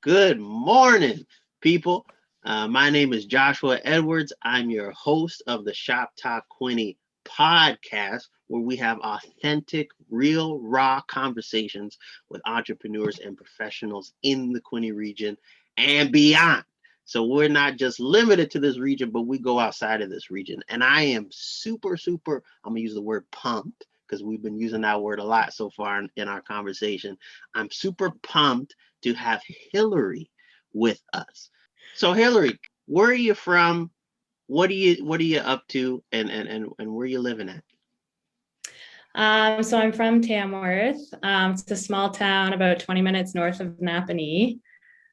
Good morning, people. My name is Joshua Edwards. I'm your host of the Shop Talk Quinny podcast, where we have authentic, real, raw conversations with entrepreneurs and professionals in the Quinny region and beyond. So we're not just limited to this region, but we go outside of this region. And I am super, I'm going to use the word pumped because we've been using that word a lot so far in our conversation. I'm super pumped to have Hilary with us. So Hilary, where are you from? What are you up to, and where are you living at? So I'm from Tamworth. It's a small town about 20 minutes north of Napanee.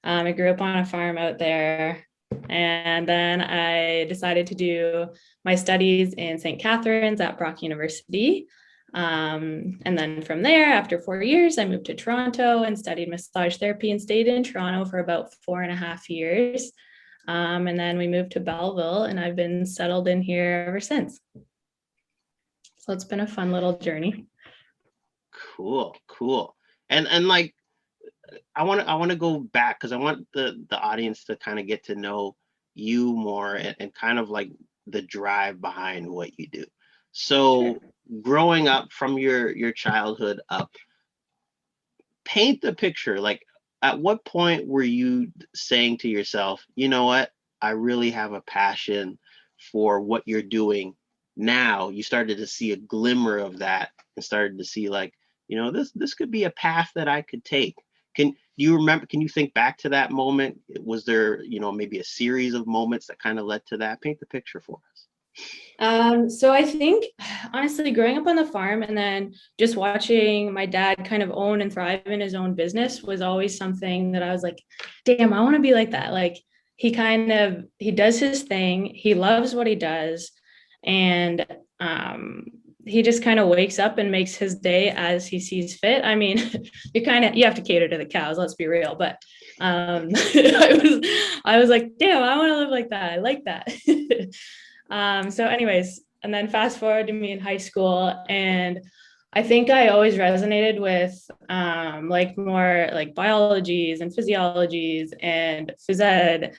I grew up on a farm out there, and then I decided to do my studies in St. Catharines at Brock University. And then from there, after 4 years, I moved to Toronto and studied massage therapy and stayed in Toronto for about 4.5 years. And then we moved to Belleville, and I've been settled in here ever since. So it's been a fun little journey. Cool. And like I want to go back because I want the audience to kind of get to know you more and kind of like the drive behind what you do. So Sure. growing up from your childhood up, paint the picture. Like, at what point were you saying to yourself, you know what, I really have a passion for what you're doing now? You started to see a glimmer of that and started to see, like, this could be a path that I could take. Can you remember, can you think back to that moment? Was there, maybe a series of moments that kind of led to that? Paint the picture for us. So I think honestly, growing up on the farm and then just watching my dad kind of own and thrive in his own business was always something that I was like, damn, I want to be like that. Like he does his thing, he loves what he does, and he just kind of wakes up and makes his day as he sees fit. I mean, you have to cater to the cows, let's be real, but I was like, damn, I want to live like that. I like that. So anyways, and then fast forward to me in high school, and I think I always resonated with like more like biologies and physiologies and phys ed.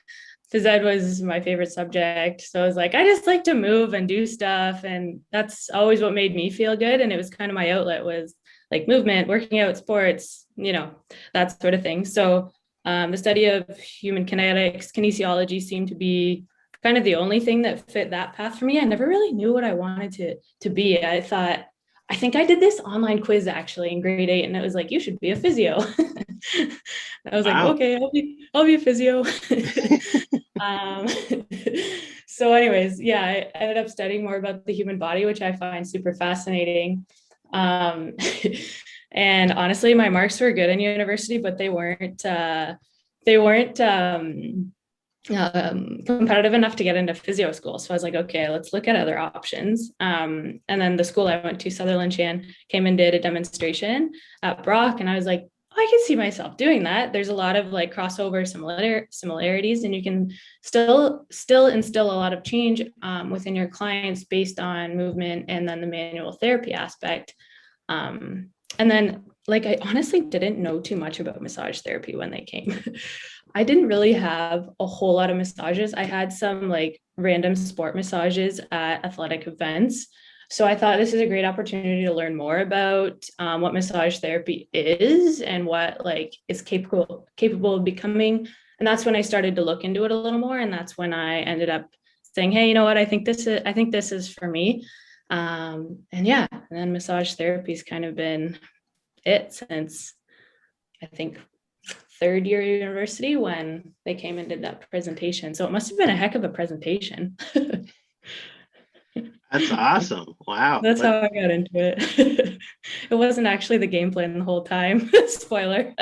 Phys ed was my favorite subject. So I was like, I just like to move and do stuff. And that's always what made me feel good. And it was kind of my outlet was like movement, working out, sports, that sort of thing. So the study of human kinetics, kinesiology seemed to be kind of the only thing that fit that path for me. I never really knew what I wanted to be. I think I did this online quiz actually in grade 8, and it was like, you should be a physio. I was like, Wow. okay, I'll be a physio. um, so anyways, yeah, I ended up studying more about the human body, which I find super fascinating. Um, and honestly, my marks were good in university, but they weren't competitive enough to get into physio school. So I was like, okay, let's look at other options. And then the school I went to, Sutherland Chan, came and did a demonstration at Brock. And I was like, oh, I can see myself doing that. There's a lot of like crossover similarities, and you can still instill a lot of change within your clients based on movement and then the manual therapy aspect. And then like, I honestly didn't know too much about massage therapy when they came. I didn't really have a whole lot of massages. I had some like random sport massages at athletic events. So I thought this is a great opportunity to learn more about what massage therapy is and what like it's capable of becoming. And that's when I started to look into it a little more. And that's when I ended up saying, hey, you know what? I think this is for me. And yeah, and then massage therapy has kind of been it since I think third year university when they came and did that presentation. So it must have been a heck of a presentation. That's awesome. Wow. That's how I got into it. It wasn't actually the game plan the whole time. Spoiler.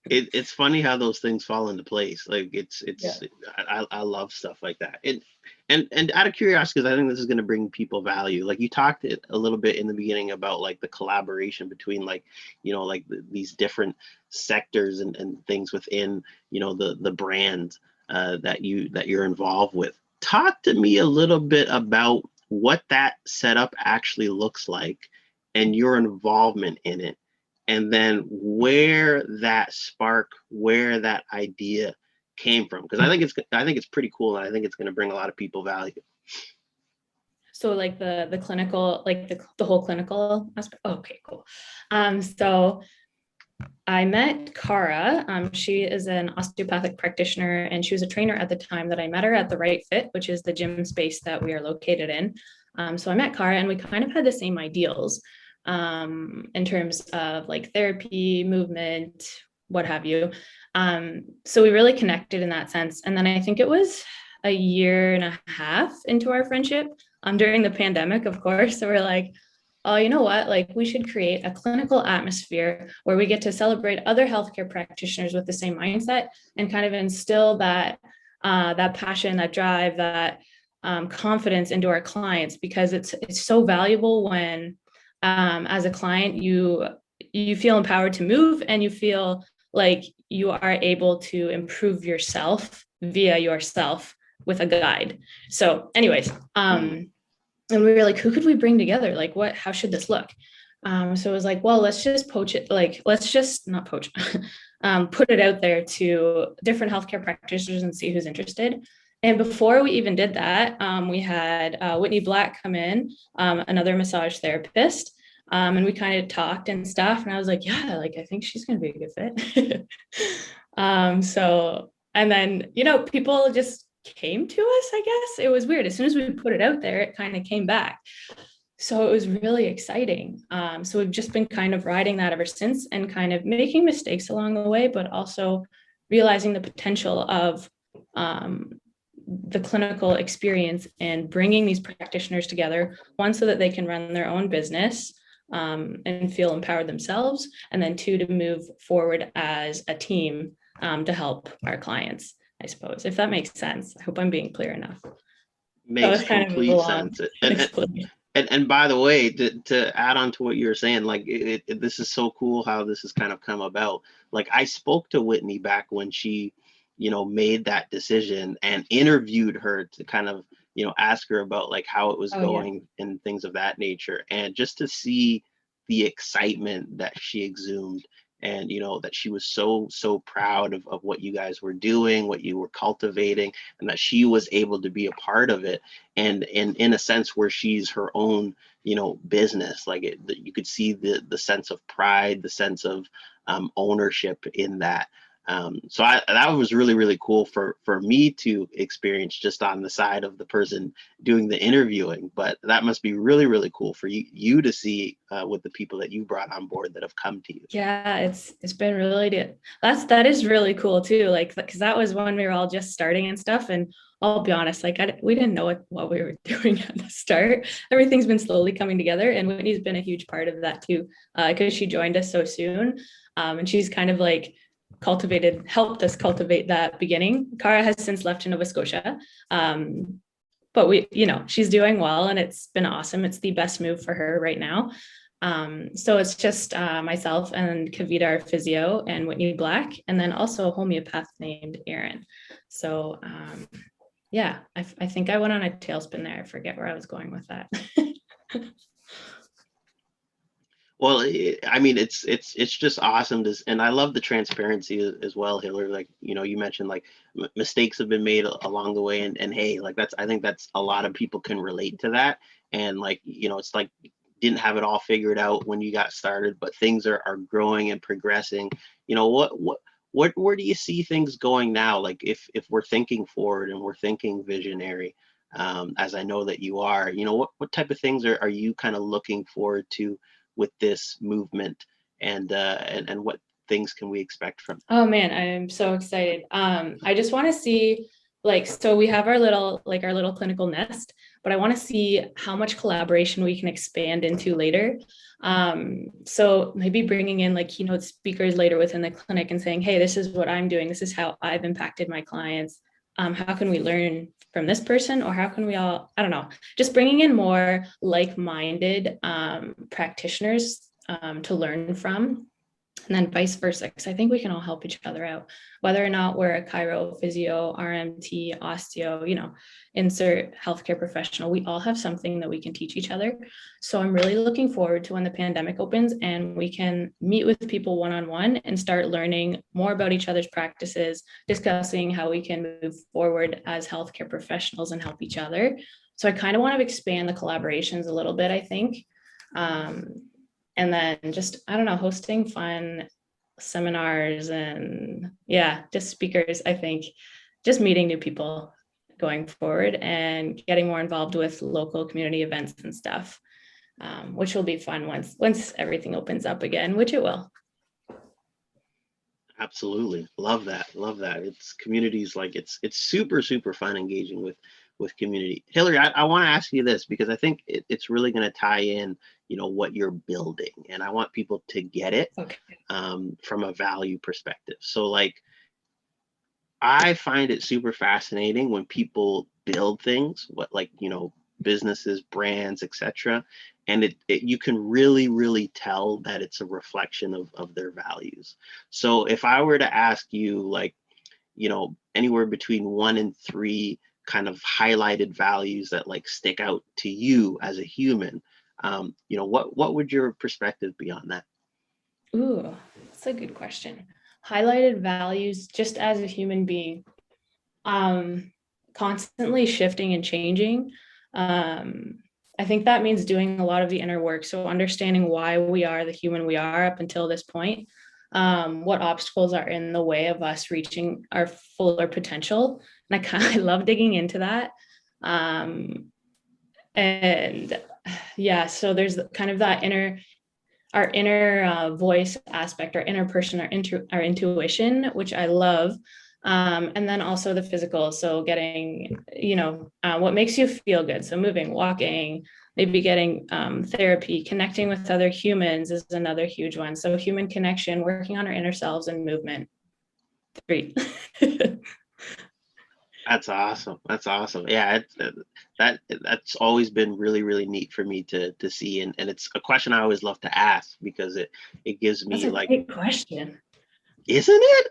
It's funny how those things fall into place. Like, Yeah. I love stuff like that. And out of curiosity, because I think this is going to bring people value. Like, you talked a little bit in the beginning about like the collaboration between like, like these different sectors and things within, the brand that you're involved with. Talk to me a little bit about what that setup actually looks like and your involvement in it. and then where that spark, where that idea came from, because I think it's pretty cool, and I think it's going to bring a lot of people value. So like the clinical, like the whole clinical aspect. Okay, cool. So I met Cara. She is an osteopathic practitioner, and she was a trainer at the time that I met her at the Right Fit, which is the gym space that we are located in. So I met Cara, and we kind of had the same ideals in terms of like therapy, movement, what have you. So we really connected in that sense. And then I think it was a year and a half into our friendship during the pandemic, of course. So we're like, oh, you know what? Like, we should create a clinical atmosphere where we get to celebrate other healthcare practitioners with the same mindset and kind of instill that that passion, that drive, that confidence into our clients, because it's so valuable when, as a client, you feel empowered to move, and you feel like you are able to improve yourself via yourself with a guide. So, anyways, and we were like, who could we bring together? Like, how should this look? So it was like, well, let's just poach it. Like, let's just not poach, put it out there to different healthcare practitioners and see who's interested. And before we even did that, we had Whitney Black come in, another massage therapist. And we kind of talked and stuff. And I was like, yeah, like, I think she's going to be a good fit. And then, people just came to us, I guess. It was weird. As soon as we put it out there, it kind of came back. So it was really exciting. So we've just been kind of riding that ever since, and kind of making mistakes along the way, but also realizing the potential of the clinical experience and bringing these practitioners together, one, so that they can run their own business and feel empowered themselves, and then two, to move forward as a team to help our clients, I suppose, if that makes sense. I hope I'm being clear enough. Makes complete sense. And by the way, to add on to what you were saying, like this is so cool how this has kind of come about. Like, I spoke to Whitney back when she, made that decision, and interviewed her to kind of, ask her about like how it was going and things of that nature. And just to see the excitement that she exhumed, and that she was so proud of what you guys were doing, what you were cultivating, and that she was able to be a part of it, and in a sense where she's her own business. Like, you could see the sense of pride, the sense of ownership in that. So that was really, really cool for me to experience, just on the side of the person doing the interviewing. But that must be really, really cool for you to see with the people that you brought on board that have come to you. Yeah, it's been really good. That is really cool too. Like, because that was when we were all just starting and stuff. And I'll be honest, like, we didn't know what we were doing at the start. Everything's been slowly coming together, and Whitney's been a huge part of that too, because she joined us so soon, and she's kind of like helped us cultivate that beginning. Cara has since left to Nova Scotia, but she's doing well, and it's been awesome. It's the best move for her right now. So it's just myself and Kavita, our physio, and Whitney Black, and then also a homeopath named Aaron. So yeah, I think I went on a tailspin there. I forget where I was going with that. Well, I mean, it's just awesome and I love the transparency as well, Hilary. Like, you mentioned like mistakes have been made along the way, and hey, like I think that's a lot of people can relate to that. And like, it's like, didn't have it all figured out when you got started, but things are growing and progressing. Where do you see things going now? Like, if we're thinking forward and we're thinking visionary, as I know that you are, what type of things are you kind of looking forward to with this movement, and what things can we expect from it? Oh man, I am so excited. I just want to see, like, so we have our little clinical nest, but I want to see how much collaboration we can expand into later. So maybe bringing in like keynote speakers later within the clinic and saying, hey, this is what I'm doing. This is how I've impacted my clients. How can we learn from this person, or how can we all, I don't know, just bringing in more like-minded practitioners to learn from. And then vice versa, because I think we can all help each other out, whether or not we're a chiro, physio, RMT, osteo, insert healthcare professional. We all have something that we can teach each other. So I'm really looking forward to when the pandemic opens and we can meet with people one-on-one and start learning more about each other's practices, discussing how we can move forward as healthcare professionals and help each other. So I kind of want to expand the collaborations a little bit, I think. And then just, I don't know, hosting fun seminars and just speakers, I think, just meeting new people going forward and getting more involved with local community events and stuff, which will be fun once everything opens up again, which it will. Absolutely. Love that. Love that. It's communities, like it's super, super fun engaging with community. Hilary, I want to ask you this because I think it's really going to tie in, what you're building, and I want people to get it from a value perspective. So like, I find it super fascinating when people build things, businesses, brands, etc. And you can really, really tell that it's a reflection of their values. So if I were to ask you, like, anywhere between 1 and 3 kind of highlighted values that like stick out to you as a human, what would your perspective be on that? Ooh, that's a good question. Highlighted values just as a human being, constantly shifting and changing. I think that means doing a lot of the inner work. So understanding why we are the human we are up until this point, what obstacles are in the way of us reaching our fuller potential. And I love digging into that. So there's kind of that our inner voice aspect, our inner person, our intuition, which I love. And then also the physical. So getting, what makes you feel good. So moving, walking, maybe getting therapy, connecting with other humans is another huge one. So human connection, working on our inner selves, and movement. 3. That's awesome. That's awesome. Yeah, that's always been really, really neat for me to see, and it's a question I always love to ask because it gives me That's a great question. Isn't it?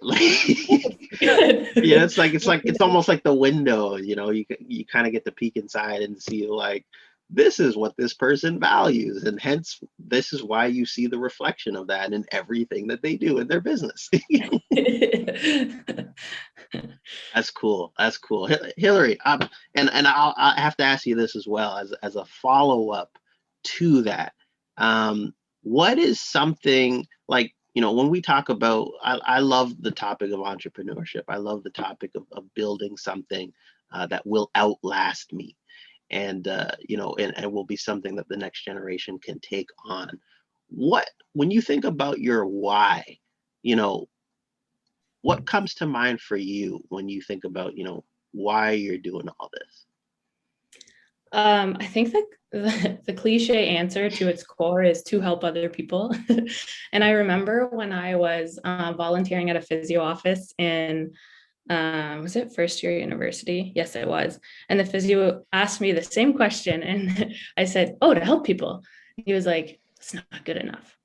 It's almost like the window. You kind of get to peek inside and see, like, this is what this person values, and hence this is why you see the reflection of that in everything that they do in their business. That's cool. That's cool. Hilary, and I'll have to ask you this as well as a follow-up to that. What is something like, when we talk about, I love the topic of entrepreneurship. I love the topic of building something that will outlast me, and and will be something that the next generation can take on. When you think about your why, what comes to mind for you when you think about, why you're doing all this? I think that the cliche answer to its core is to help other people. And I remember when I was volunteering at a physio office in, was it first year university? Yes, it was. And the physio asked me the same question. And I said, oh, to help people. He was like, it's not good enough.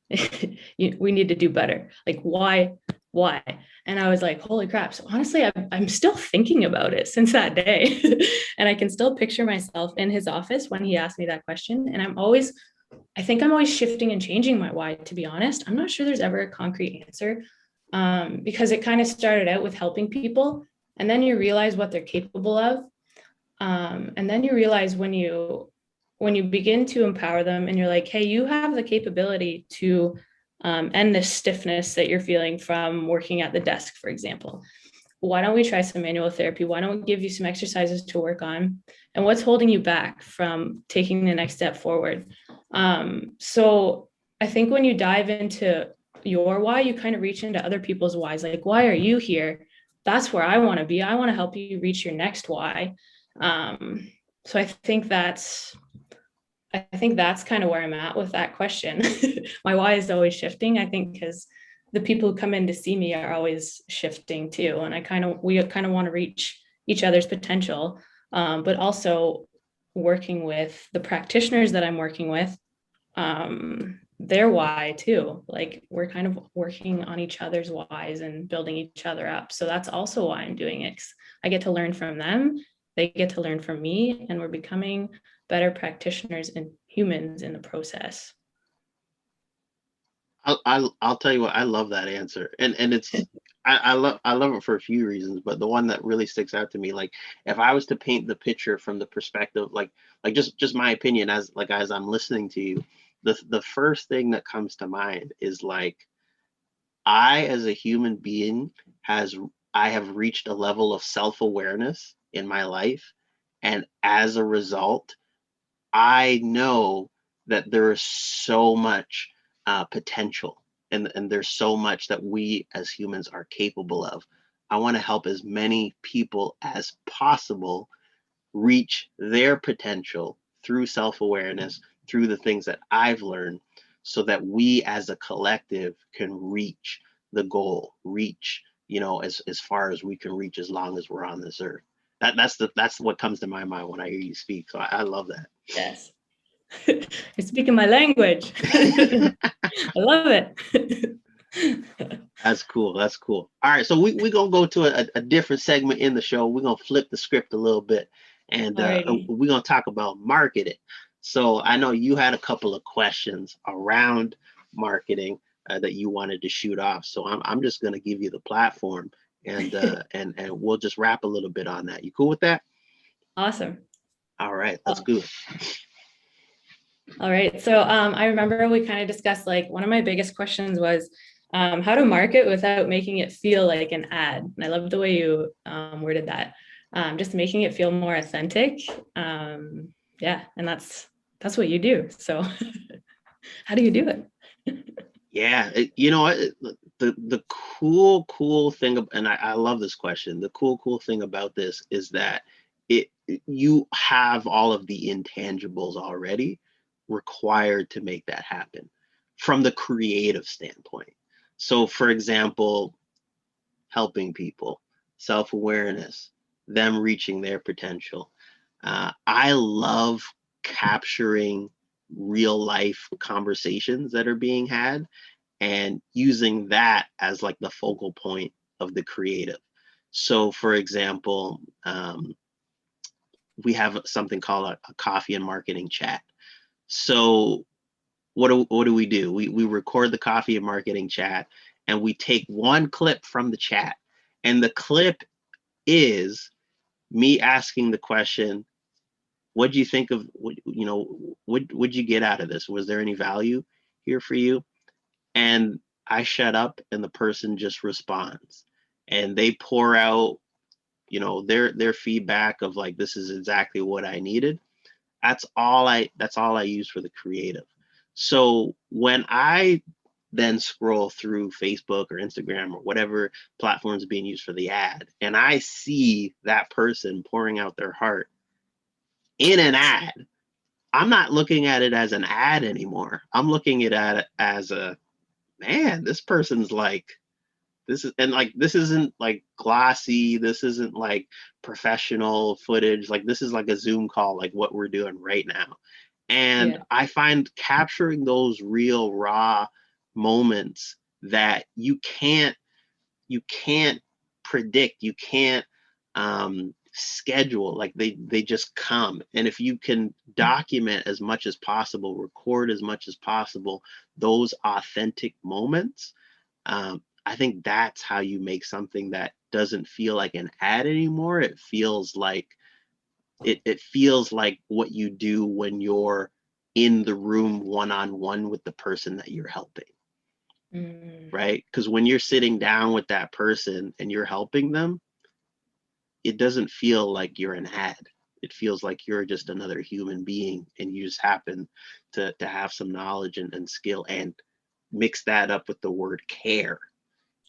We need to do better. Like, why? And I was like, holy crap. So honestly, I'm still thinking about it since that day. And I can still picture myself in his office when he asked me that question. And I think I'm always shifting and changing my why, to be honest. I'm not sure there's ever a concrete answer, because it kind of started out with helping people. And then you realize what they're capable of. And then you realize when you begin to empower them and you're like, hey, you have the capability to end this stiffness that you're feeling from working at the desk, for example. Why don't we try some manual therapy? Why don't we give you some exercises to work on? And what's holding you back from taking the next step forward? So I think when you dive into your why, you kind of reach into other people's whys. Like, why are you here? That's where I want to be. I want to help you reach your next why. So I think that's kind of where I'm at with that question. My why is always shifting, I think, because the people who come in to see me are always shifting too. And we kind of want to reach each other's potential, but also working with the practitioners that I'm working with. their why too. Like we're kind of working on each other's whys and building each other up. So that's also why I'm doing it. I get to learn from them, they get to learn from me, and we're becoming better practitioners and humans in the process. I'll tell you what, I love that answer, and it's I love it for a few reasons, but the one that really sticks out to me, like if I was to paint the picture from the perspective, like just my opinion as I'm listening to you, the first thing that comes to mind is like I as a human being has I have reached a level of self-awareness in my life, and as a result, I know that there is so much potential, and there's so much that we as humans are capable of. I want to help as many people as possible reach their potential through self-awareness, through the things that I've learned, so that we as a collective can reach the goal, reach, as far as we can reach as long as we're on this earth. That's what comes to my mind when I hear you speak. So I love that. Yes. You're speaking my language. I love it. That's cool. That's cool. All right, so we're gonna go to a different segment in the show. We're gonna flip the script a little bit, and Alrighty. we're gonna talk about marketing. So I know you had a couple of questions around marketing that you wanted to shoot off. So I'm just gonna give you the platform, and and we'll just wrap a little bit on that. You cool with that? Awesome. All right, let's go. All right. So I remember we kind of discussed, like, one of my biggest questions was how to market without making it feel like an ad. And I love the way you worded that. Just making it feel more authentic. Yeah, and that's what you do. So how do you do it? Yeah, the cool thing, and I love this question. The cool thing about this is that you have all of the intangibles already required to make that happen from the creative standpoint. So, for example, helping people, self-awareness, them reaching their potential. I love capturing real life conversations that are being had and using that as like the focal point of the creative. So, for example, we have something called a coffee and marketing chat. So, what do we do? We record the coffee and marketing chat, and we take one clip from the chat, and the clip is me asking the question, what do you think of, what you get out of this? Was there any value here for you? And I shut up, and the person just responds, and they pour out, their feedback of like, this is exactly what I needed. That's all I use for the creative. So when I then scroll through Facebook or Instagram or whatever platform is being used for the ad, and I see that person pouring out their heart in an ad, I'm not looking at it as an ad anymore. I'm looking at it as a, man, this person's like, this is, and like, this isn't like glossy, this isn't like professional footage, like this is like a Zoom call, like what we're doing right now. And Yeah. I find capturing those real raw moments that you can't predict, you can't schedule, like they just come. And if you can document as much as possible, record as much as possible those authentic moments, I think that's how you make something that doesn't feel like an ad anymore. It feels like what you do when you're in the room one-on-one with the person that you're helping, Mm, right? Because when you're sitting down with that person and you're helping them, it doesn't feel like you're an ad. It feels like you're just another human being, and you just happen to have some knowledge and skill, and mix that up with the word care,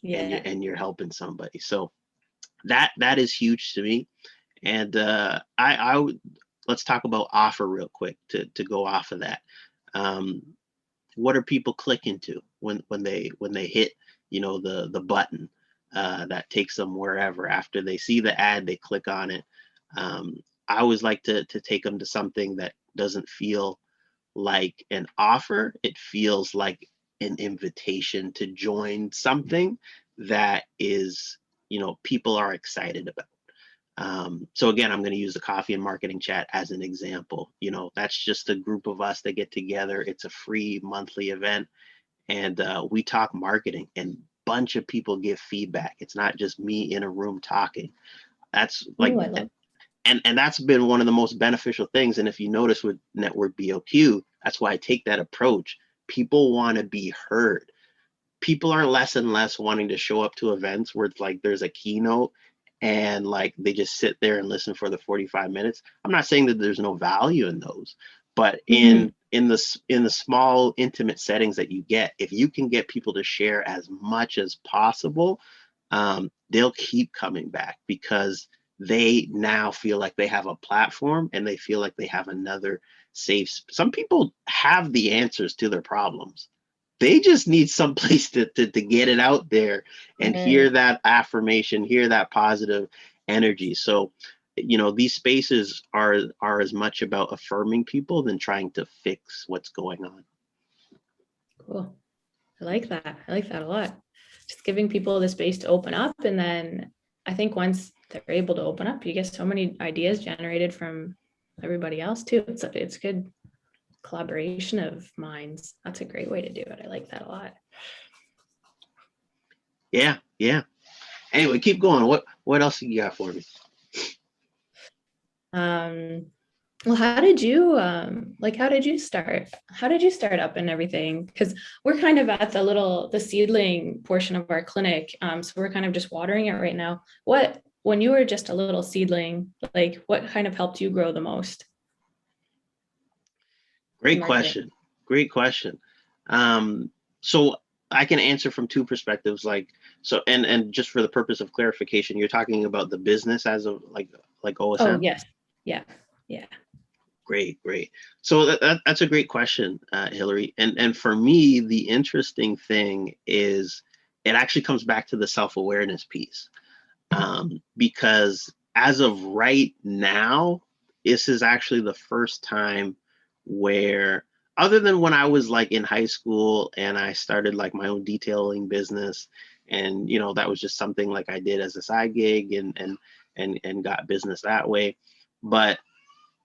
and you yeah. and you're helping somebody. So that is huge to me. And I would, let's talk about offer real quick to go off of that. Um, what are people clicking to when they hit, the button that takes them wherever? After they see the ad, they click on it. um, I always like to take them to something that doesn't feel like an offer. It feels like an invitation to join something that is, people are excited about. So again, I'm going to use the coffee and marketing chat as an example. That's just a group of us that get together. It's a free monthly event, and we talk marketing, and bunch of people give feedback. It's not just me in a room talking. That's like, Oh, I love. and that's been one of the most beneficial things. And if you notice with Network BOQ, that's why I take that approach. People want to be heard. People are less and less wanting to show up to events where it's like there's a keynote and like they just sit there and listen for the 45 minutes. I'm not saying that there's no value in those, but Mhm. in the small intimate settings that you get, if you can get people to share as much as possible, they'll keep coming back because they now feel like they have a platform and they feel like they have another safe. Some people have the answers to their problems. They just need some place to get it out there and hear Right. that affirmation, hear that positive energy. So, these spaces are as much about affirming people than trying to fix what's going on. Cool. I like that. I like that a lot. Just giving people the space to open up. And then I think once they're able to open up, you get so many ideas generated from everybody else too. It's good collaboration of minds. That's a great way to do it. I like that a lot. Yeah, yeah. Anyway, keep going. What else you got for me? Um, well, how did you start? How did you start up and everything? Because we're kind of at the seedling portion of our clinic. So we're kind of just watering it right now. When you were just a little seedling, like what kind of helped you grow the most in Great marketing? question. Great question. So I can answer from two perspectives. And just for the purpose of clarification, you're talking about the business as of like Oh, OSM. yes. Yeah. Yeah. Great, great. So that's a great question, Hilary. And for me, the interesting thing is it actually comes back to the self-awareness piece, because as of right now, this is actually the first time where, other than when I was like in high school and I started like my own detailing business, and that was just something like I did as a side gig and got business that way. But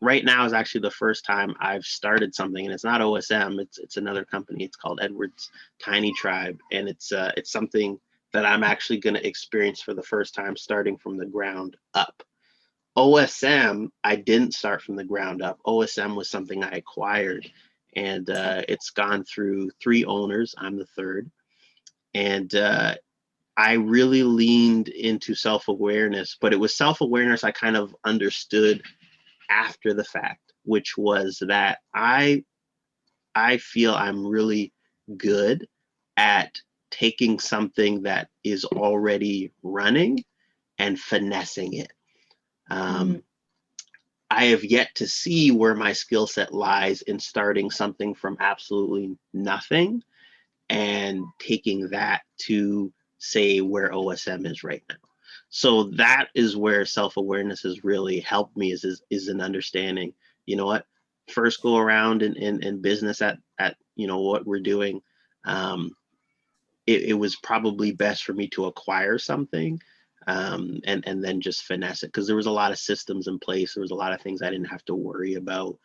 right now is actually the first time I've started something, and it's not OSM. It's another company. It's called Edwards Tiny Tribe, and it's something that I'm actually going to experience for the first time, starting from the ground up. OSM, I didn't start from the ground up. OSM was something I acquired, and it's gone through three owners. I'm the third, and I really leaned into self awareness, but it was self awareness I kind of understood after the fact, which was that I feel I'm really good at taking something that is already running and finessing it. Mm, Um, I have yet to see where my skill set lies in starting something from absolutely nothing and taking that to say where OSM is right now. So that is where self-awareness has really helped me is an understanding, what, first go around in business at what we're doing. Um, it was probably best for me to acquire something, and then just finesse it, because there was a lot of systems in place. There was a lot of things I didn't have to worry about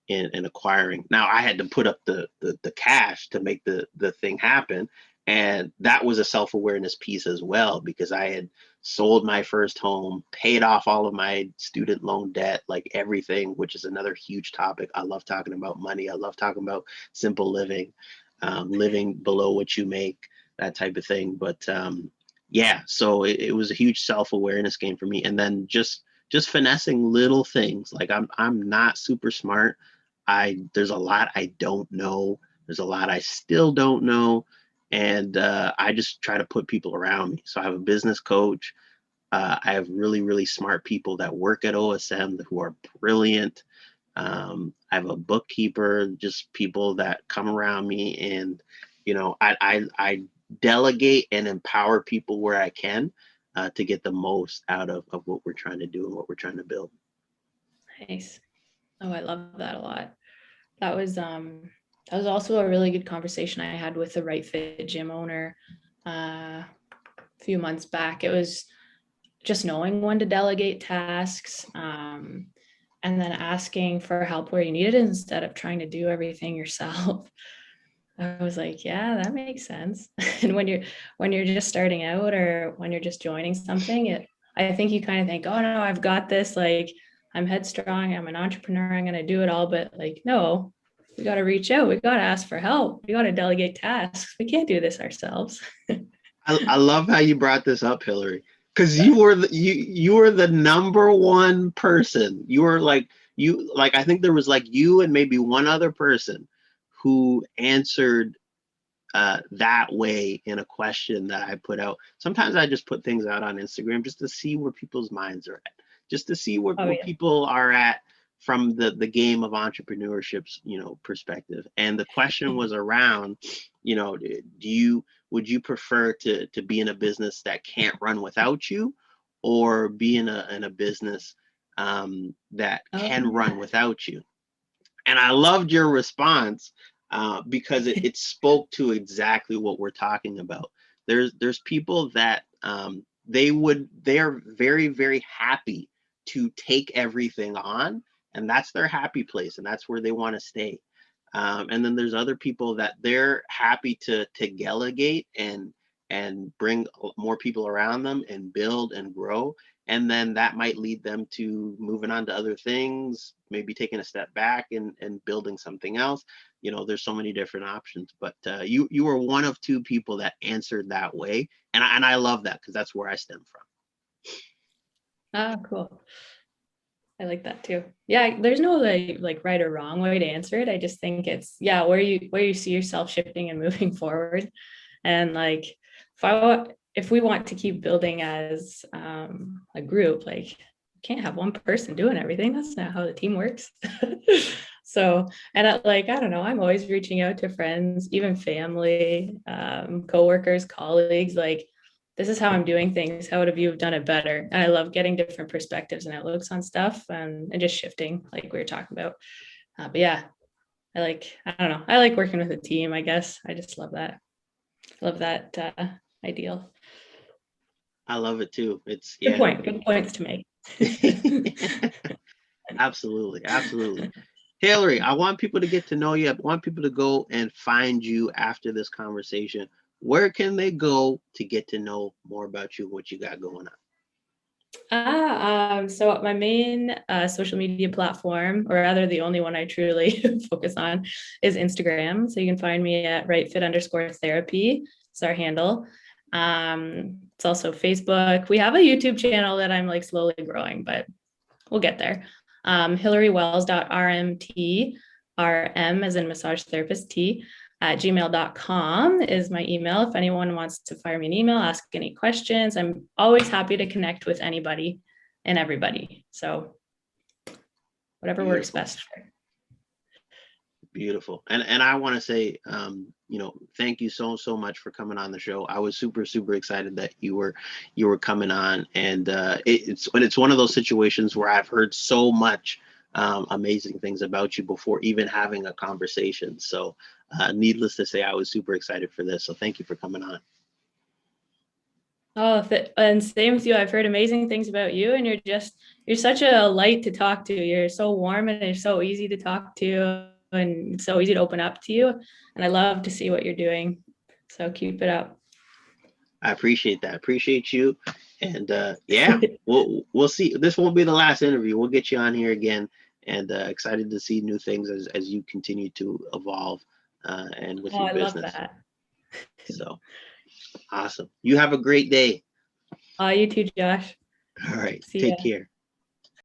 in acquiring. Now I had to put up the cash to make the thing happen. And that was a self-awareness piece as well, because I had sold my first home, paid off all of my student loan debt, like everything, which is another huge topic. I love talking about money. I love talking about simple living, living below what you make, that type of thing. But yeah, so it was a huge self-awareness game for me. And then just finessing little things. Like I'm not super smart. There's a lot I don't know. There's a lot I still don't know. And I just try to put people around me. So I have a business coach. I have really, really smart people that work at OSM who are brilliant. I have a bookkeeper, just people that come around me, and I delegate and empower people where I can, to get the most out of what we're trying to do and what we're trying to build. nice. Oh, I love that a lot. That was also a really good conversation I had with the Right Fit gym owner a few months back. It was just knowing when to delegate tasks, and then asking for help where you need it instead of trying to do everything yourself. I was like, yeah, that makes sense. And when you're just starting out or when you're just joining something, I think you kind of think, oh no, I've got this. Like I'm headstrong, I'm an entrepreneur, I'm gonna do it all. But like, no, we got to reach out. We got to ask for help. We got to delegate tasks. We can't do this ourselves. I love how you brought this up, Hilary, because you were the number one person. You were like I think there was like you and maybe one other person who answered that way in a question that I put out. Sometimes I just put things out on Instagram just to see where people's minds are at, just to see where, Oh where yeah. people are at from the game of entrepreneurship's perspective. And the question was around, would you prefer to be in a business that can't run without you, or be in a business that Oh can run yeah. without you? And I loved your response because it spoke to exactly what we're talking about. There's people that they are very, very happy to take everything on, and that's their happy place, and that's where they want to stay. And then there's other people that they're happy to delegate and bring more people around them and build and grow. And then that might lead them to moving on to other things, maybe taking a step back and building something else. There's so many different options, but you were one of two people that answered that way, and I love that because that's where I stem from. Ah, cool. I like that too. Yeah, there's no like right or wrong way to answer it. I just think it's yeah, where you see yourself shifting and moving forward. And like if we want to keep building as a group, like can't have one person doing everything. That's not how the team works. So, and I don't know, I'm always reaching out to friends, even family, coworkers, colleagues, like this is how I'm doing things. How would have you done it better? And I love getting different perspectives and outlooks on stuff, and just shifting, like we were talking about. But yeah, I don't know, I like working with a team, I guess. I just love that ideal. I love it too. It's Good yeah. point. Good points to make. Absolutely, absolutely. Hilary, I want people to get to know you. I want people to go and find you after this conversation. Where can they go to get to know more about you, what you got going on? So my main social media platform, or rather the only one I truly focus on, is Instagram. So you can find me at rightfit_therapy. It's our handle. It's also Facebook. We have a YouTube channel that I'm like slowly growing, but we'll get there. HilaryWells.rmt, RM as in massage therapist, T, at gmail.com is my email. If anyone wants to fire me an email, ask any questions, I'm always happy to connect with anybody and everybody. So whatever works Beautiful. best. Beautiful. And I want to say, thank you so much for coming on the show. I was super excited that you were coming on, and it's one of those situations where I've heard so much amazing things about you before even having a conversation. So, needless to say, I was super excited for this. So, thank you for coming on. Oh, and same with you. I've heard amazing things about you, and you're such a light to talk to. You're so warm and you're so easy to talk to, and it's so easy to open up to you. And I love to see what you're doing. So keep it up. I appreciate that. Appreciate you. And yeah, we'll see. This won't be the last interview. We'll get you on here again, and excited to see new things as you continue to evolve and with Oh, your I love business. that. So awesome. You have a great day. You too, Josh. All right. See Take ya. care.